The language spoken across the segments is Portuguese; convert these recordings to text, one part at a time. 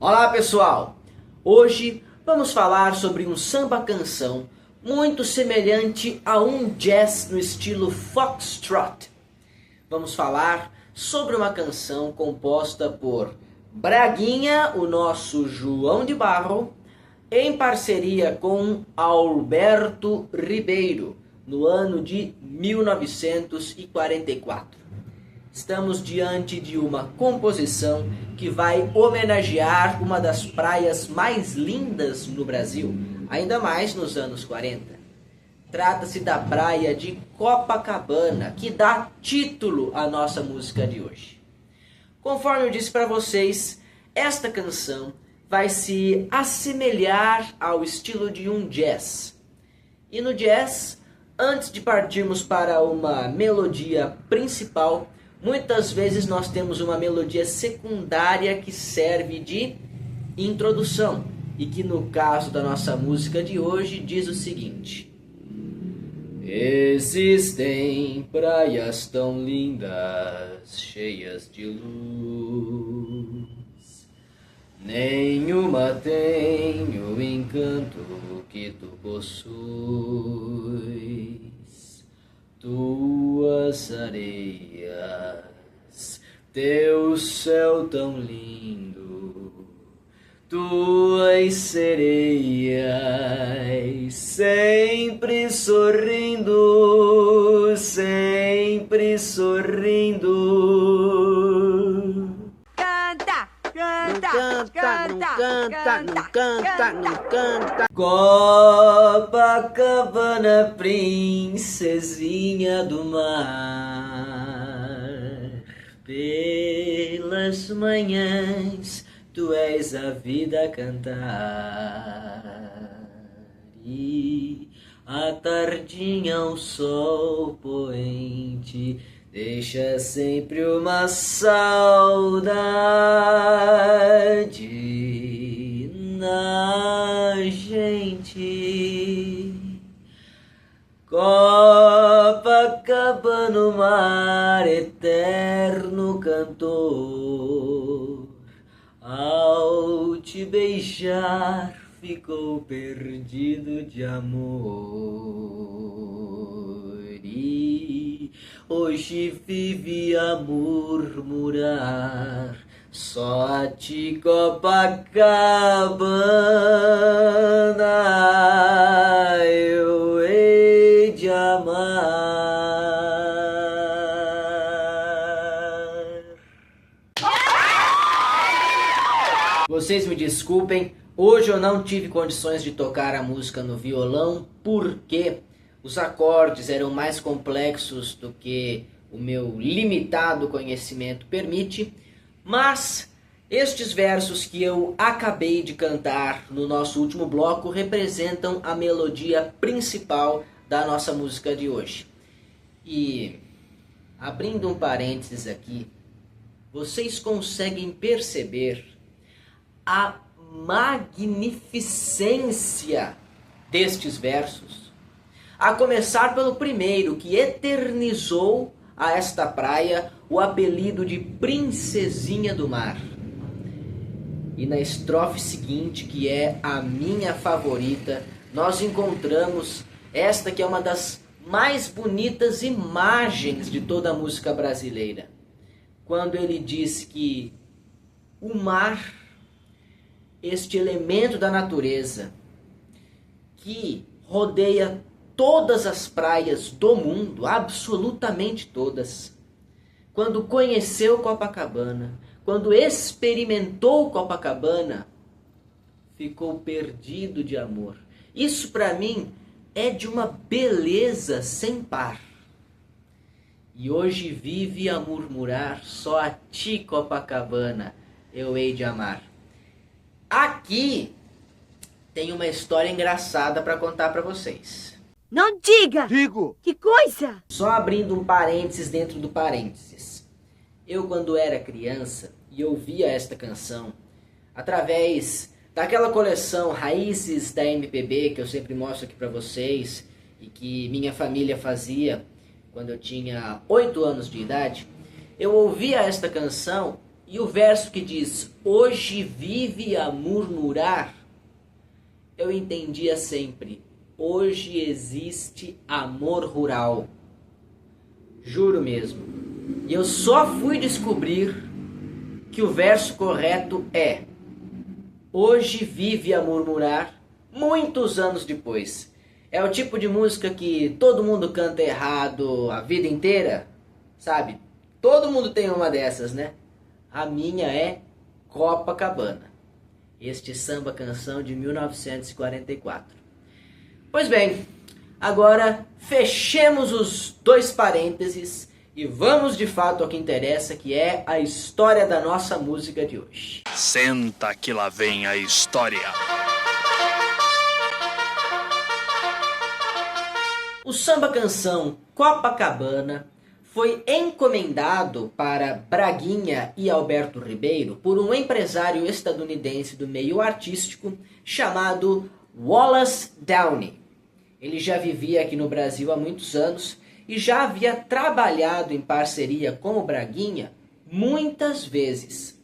Olá pessoal, hoje vamos falar sobre um samba-canção muito semelhante a um jazz no estilo foxtrot. Vamos falar sobre uma canção composta por Braguinha, o nosso João de Barro, em parceria com Alberto Ribeiro, no ano de 1944. Estamos diante de uma composição que vai homenagear uma das praias mais lindas no Brasil, ainda mais nos anos 40. Trata-se da praia de Copacabana, que dá título à nossa música de hoje. Conforme eu disse para vocês, esta canção vai se assemelhar ao estilo de um jazz. E no jazz, antes de partirmos para uma melodia principal, muitas vezes nós temos uma melodia secundária que serve de introdução e que no caso da nossa música de hoje diz o seguinte: existem praias tão lindas, cheias de luz, nenhuma tem o encanto que tu possuis. Tuas areias, teu céu tão lindo, tuas sereias, sempre sorrindo, sempre sorrindo. Canta, canta, canta, canta. Copacabana, princesinha do mar, pelas manhãs tu és a vida a cantar, e à tardinha o sol poente deixa sempre uma saudade na gente. Copacabana, o mar eterno cantor, ao te beijar ficou perdido de amor, e hoje vive a murmurar só a ti, Copacabana, eu hei de amar. Vocês me desculpem, hoje eu não tive condições de tocar a música no violão porque os acordes eram mais complexos do que o meu limitado conhecimento permite, mas estes versos que eu acabei de cantar no nosso último bloco representam a melodia principal da nossa música de hoje. E, abrindo um parênteses aqui, vocês conseguem perceber a magnificência destes versos, a começar pelo primeiro, que eternizou a esta praia o apelido de Princesinha do Mar. E na estrofe seguinte, que é a minha favorita, nós encontramos esta que é uma das mais bonitas imagens de toda a música brasileira, quando ele diz que o mar, este elemento da natureza que rodeia todas as praias do mundo, absolutamente todas, quando conheceu Copacabana, quando experimentou Copacabana, ficou perdido de amor. Isso para mim é de uma beleza sem par. E hoje vive a murmurar só a ti, Copacabana, eu hei de amar. Aqui tem uma história engraçada para contar para vocês. Não diga! Digo! Que coisa! Só abrindo um parênteses dentro do parênteses. Eu, quando era criança e ouvia esta canção, através daquela coleção Raízes da MPB, que eu sempre mostro aqui para vocês, e que minha família fazia quando eu tinha 8 anos de idade, eu ouvia esta canção E o verso que diz, hoje vive a murmurar, eu entendia sempre, hoje existe amor rural. Juro mesmo. E eu só fui descobrir que o verso correto é, hoje vive a murmurar, muitos anos depois. É o tipo de música que todo mundo canta errado a vida inteira, sabe? Todo mundo tem uma dessas, né? A minha é Copacabana. Este samba canção de 1944. Pois bem, agora fechemos os dois parênteses e vamos de fato ao que interessa, que é a história da nossa música de hoje. Senta que lá vem a história. O samba canção Copacabana foi encomendado para Braguinha e Alberto Ribeiro por um empresário estadunidense do meio artístico chamado Wallace Downey. Ele já vivia aqui no Brasil há muitos anos e já havia trabalhado em parceria com o Braguinha muitas vezes.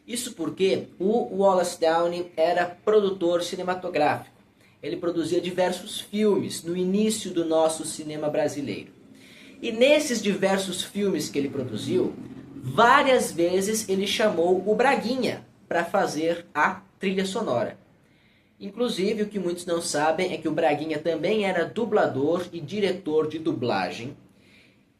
Isso porque o Wallace Downey era produtor cinematográfico. Ele produzia diversos filmes no início do nosso cinema brasileiro. E nesses diversos filmes que ele produziu, várias vezes ele chamou o Braguinha para fazer a trilha sonora. Inclusive, o que muitos não sabem é que o Braguinha também era dublador e diretor de dublagem.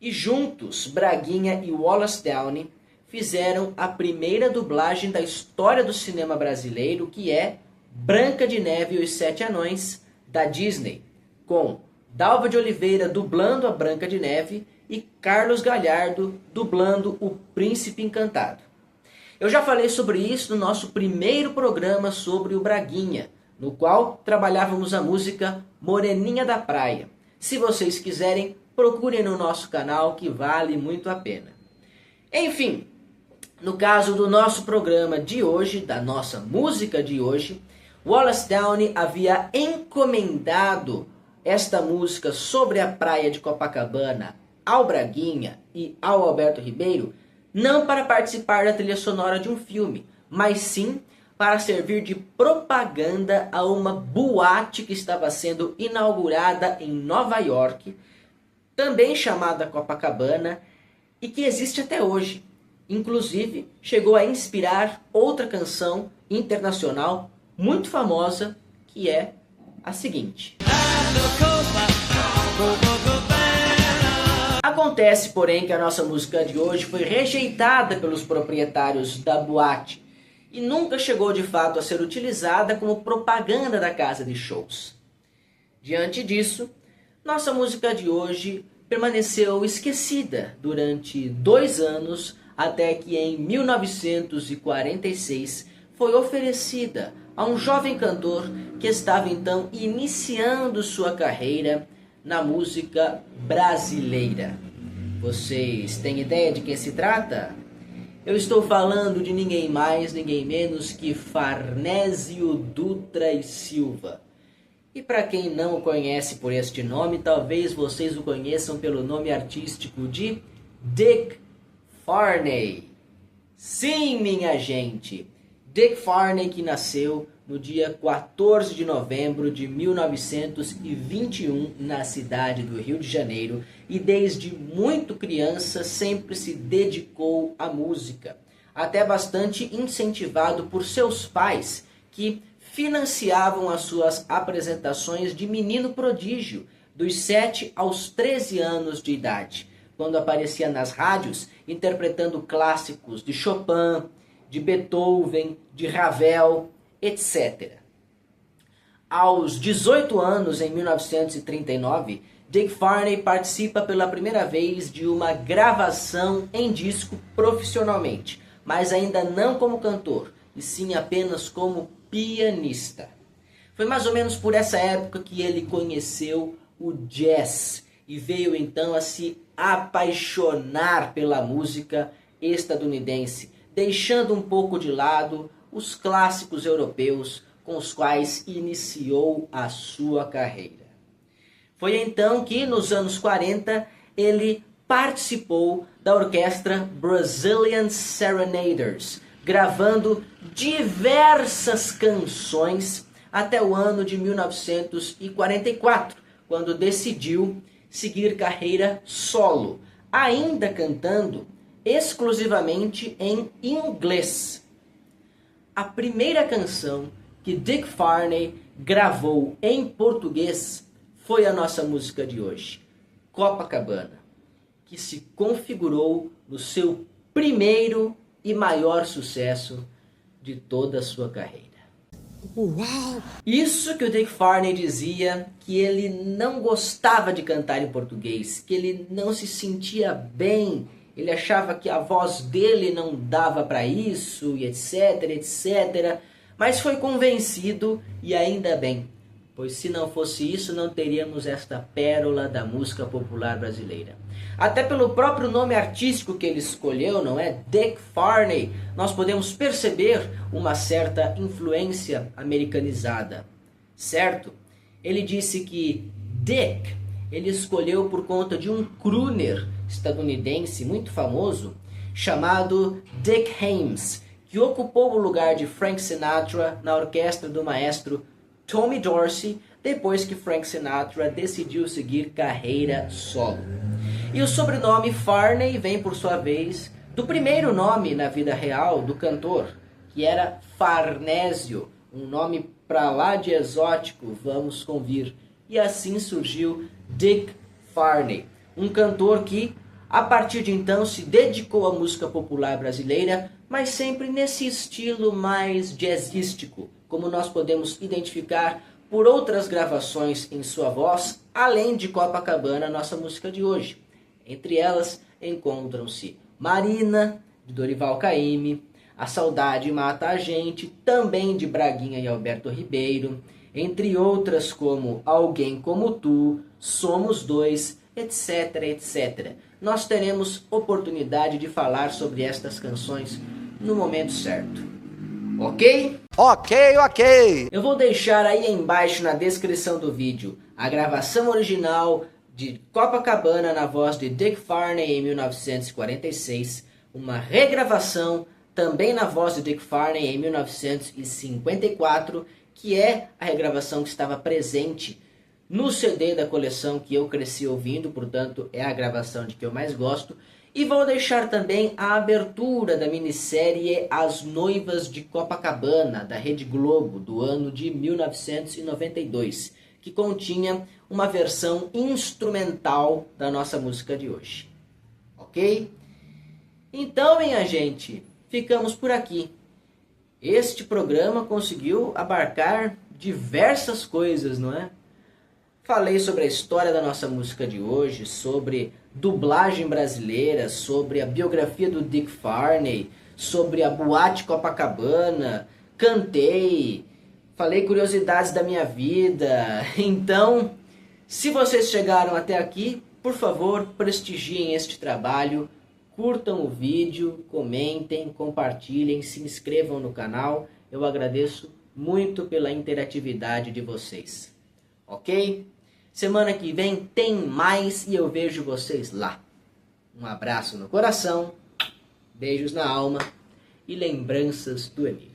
E juntos, Braguinha e Wallace Downey fizeram a primeira dublagem da história do cinema brasileiro, que é Branca de Neve e os Sete Anões, da Disney, com Dalva de Oliveira dublando a Branca de Neve e Carlos Galhardo dublando o Príncipe Encantado. Eu já falei sobre isso no nosso primeiro programa sobre o Braguinha, no qual trabalhávamos a música Moreninha da Praia. Se vocês quiserem, procurem no nosso canal, que vale muito a pena. Enfim, no caso do nosso programa de hoje, da nossa música de hoje, Wallace Downey havia encomendado esta música sobre a praia de Copacabana ao Braguinha e ao Alberto Ribeiro, não para participar da trilha sonora de um filme, mas sim para servir de propaganda a uma boate que estava sendo inaugurada em Nova York, também chamada Copacabana, e que existe até hoje. Inclusive, chegou a inspirar outra canção internacional muito famosa, que é a seguinte. Acontece, porém, que a nossa música de hoje foi rejeitada pelos proprietários da boate e nunca chegou de fato a ser utilizada como propaganda da casa de shows. Diante disso, nossa música de hoje permaneceu esquecida durante 2 anos, até que em 1946 foi oferecida a um jovem cantor que estava então iniciando sua carreira na música brasileira. Vocês têm ideia de quem se trata? Eu estou falando de ninguém mais, ninguém menos que Farnésio Dutra e Silva. E para quem não o conhece por este nome, talvez vocês o conheçam pelo nome artístico de Dick Farney. Sim, minha gente! Dick Farney, que nasceu no dia 14 de novembro de 1921 na cidade do Rio de Janeiro e desde muito criança sempre se dedicou à música, até bastante incentivado por seus pais, que financiavam as suas apresentações de menino prodígio dos 7 aos 13 anos de idade, quando aparecia nas rádios interpretando clássicos de Chopin, de Beethoven, de Ravel, etc. Aos 18 anos, em 1939, Dick Farney participa pela primeira vez de uma gravação em disco profissionalmente, mas ainda não como cantor, e sim apenas como pianista. Foi mais ou menos por essa época que ele conheceu o jazz e veio então a se apaixonar pela música estadunidense, deixando um pouco de lado os clássicos europeus com os quais iniciou a sua carreira. Foi então que, nos anos 40, ele participou da orquestra Brazilian Serenaders, gravando diversas canções até o ano de 1944, quando decidiu seguir carreira solo, ainda cantando exclusivamente em inglês. A primeira canção que Dick Farney gravou em português foi a nossa música de hoje, Copacabana, que se configurou no seu primeiro e maior sucesso de toda a sua carreira. Uau! Isso que o Dick Farney dizia que ele não gostava de cantar em português, que ele não se sentia bem, ele achava que a voz dele não dava para isso, e etc, etc. Mas foi convencido, e ainda bem, pois se não fosse isso, não teríamos esta pérola da música popular brasileira. Até pelo próprio nome artístico que ele escolheu, não é? Dick Farney, nós podemos perceber uma certa influência americanizada, certo? Ele disse que Dick, ele escolheu por conta de um crooner estadunidense muito famoso, chamado Dick Haymes, que ocupou o lugar de Frank Sinatra na orquestra do maestro Tommy Dorsey, depois que Frank Sinatra decidiu seguir carreira solo. E o sobrenome Farney vem, por sua vez, do primeiro nome na vida real do cantor, que era Farnésio, um nome pra lá de exótico, vamos convir. E assim surgiu Dick Farney, um cantor que, a partir de então, se dedicou à música popular brasileira, mas sempre nesse estilo mais jazzístico, como nós podemos identificar por outras gravações em sua voz, além de Copacabana, nossa música de hoje. Entre elas encontram-se Marina, de Dorival Caymmi, A Saudade Mata a Gente, também de Braguinha e Alberto Ribeiro, entre outras como Alguém Como Tu, Somos Dois, etc, etc. Nós teremos oportunidade de falar sobre estas canções no momento certo. Ok? Ok. Eu vou deixar aí embaixo na descrição do vídeo a gravação original de Copacabana na voz de Dick Farney em 1946, uma regravação também na voz de Dick Farney em 1954, que é a regravação que estava presente no CD da coleção que eu cresci ouvindo, portanto é a gravação de que eu mais gosto. E vou deixar também a abertura da minissérie As Noivas de Copacabana, da Rede Globo, do ano de 1992, que continha uma versão instrumental da nossa música de hoje. Ok? Então, minha gente, ficamos por aqui. Este programa conseguiu abarcar diversas coisas, não é? Falei sobre a história da nossa música de hoje, sobre dublagem brasileira, sobre a biografia do Dick Farney, sobre a Boate Copacabana, cantei, falei curiosidades da minha vida. Então, se vocês chegaram até aqui, por favor, prestigiem este trabalho, curtam o vídeo, comentem, compartilhem, se inscrevam no canal. Eu agradeço muito pela interatividade de vocês. Ok? Semana que vem tem mais e eu vejo vocês lá. Um abraço no coração, beijos na alma e lembranças do Emil.